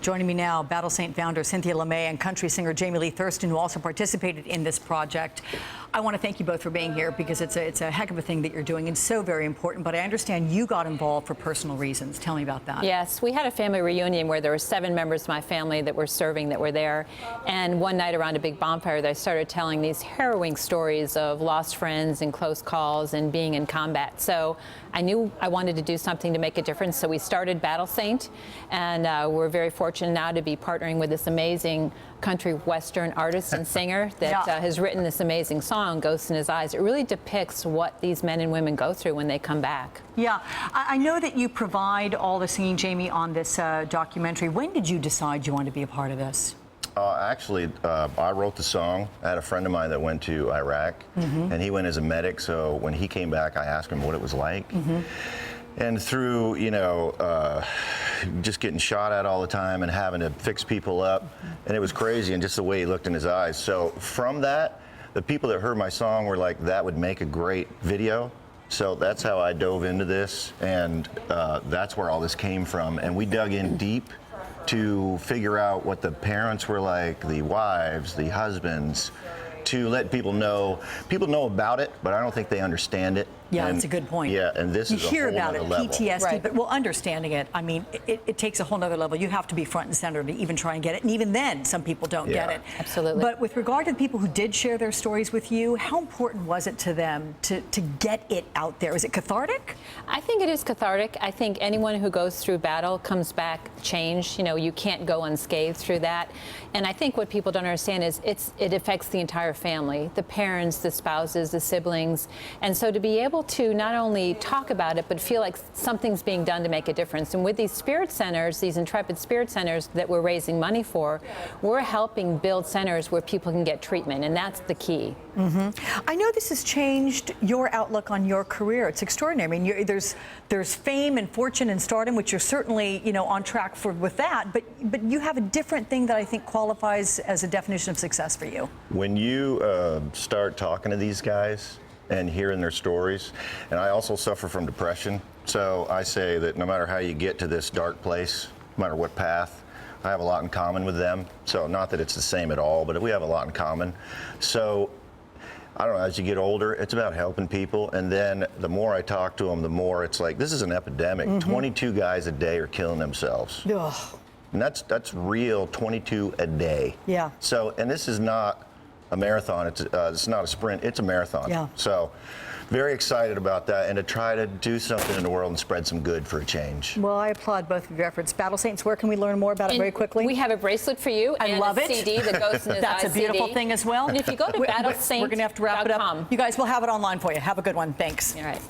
Joining me now, Battle Saint founder Cynthia LeMay and country singer Jamie Lee Thurston, who also participated in this project. I want to thank you both for being here because it's a heck of a thing that you're doing and so very important. But I understand you got involved for personal reasons. Tell me about that. Yes, we had a family reunion where there were 7 members of my family that were serving that were there. And one night around a big bonfire, they started telling these harrowing stories of lost friends and close calls and being in combat. So I knew I wanted to do something to make a difference. So we started Battle Saint, and we're very fortunate now to be partnering with this amazing country western artist and singer that has written this amazing song, Ghosts in His Eyes. It really depicts what these men and women go through when they come back. Yeah, I know that you provide all the singing, Jamie, on this documentary. When did you decide you wanted to be a part of this? Actually, I wrote the song. I had a friend of mine that went to Iraq, and he went as a medic. So when he came back, I asked him what it was like. And through, just getting shot at all the time and having to fix people up, and it was crazy, and just the way he looked in his eyes. So from that, the people that heard my song were like, that would make a great video. So that's how I dove into this, and that's where all this came from. And we dug in deep to figure out what the parents were like, the wives, the husbands, to let people know. People know about it, but I don't think they understand it. Yeah, that's a good point. Yeah, and this is a whole other level. You hear about it, PTSD, right. But understanding it, I mean, it takes a whole nother level. You have to be front and center to even try and get it, and even then, some people don't get it. Absolutely. But with regard to the people who did share their stories with you, how important was it to them to get it out there? Is it cathartic? I think it is cathartic. I think anyone who goes through battle comes back changed. You can't go unscathed through that. And I think what people don't understand is it affects the entire family, the parents, the spouses, the siblings. And so to be able to not only talk about it, but feel like something's being done to make a difference. And with these spirit centers, these intrepid spirit centers that we're raising money for, we're helping build centers where people can get treatment, and that's the key. I know this has changed your outlook on your career. It's extraordinary. I mean, there's fame and fortune and stardom, which you're certainly on track for with that. But you have a different thing that I think qualifies as a definition of success for you. When you start talking to these guys and hearing their stories, and I also suffer from depression, so I say that no matter how you get to this dark place, no matter what path, I have a lot in common with them. So not that it's the same at all, but we have a lot in common. So I don't know, as you get older, it's about helping people, and then the more I talk to them, the more it's like, this is an epidemic. 22 guys a day are killing themselves. Ugh. And that's real, 22 a day. Yeah. So, and this is not a marathon, it's not a sprint, it's a marathon. Yeah. So, very excited about that, and to try to do something in the world and spread some good for a change. Well, I applaud both of your efforts. Battle Saints, where can we learn more about it very quickly? We have a bracelet for you. I love it. CD that goes in his That's a beautiful thing as well. And if you go to battlesaint.com. We're going to have to wrap it up. You guys will have it online for you. Have a good one. Thanks. All right.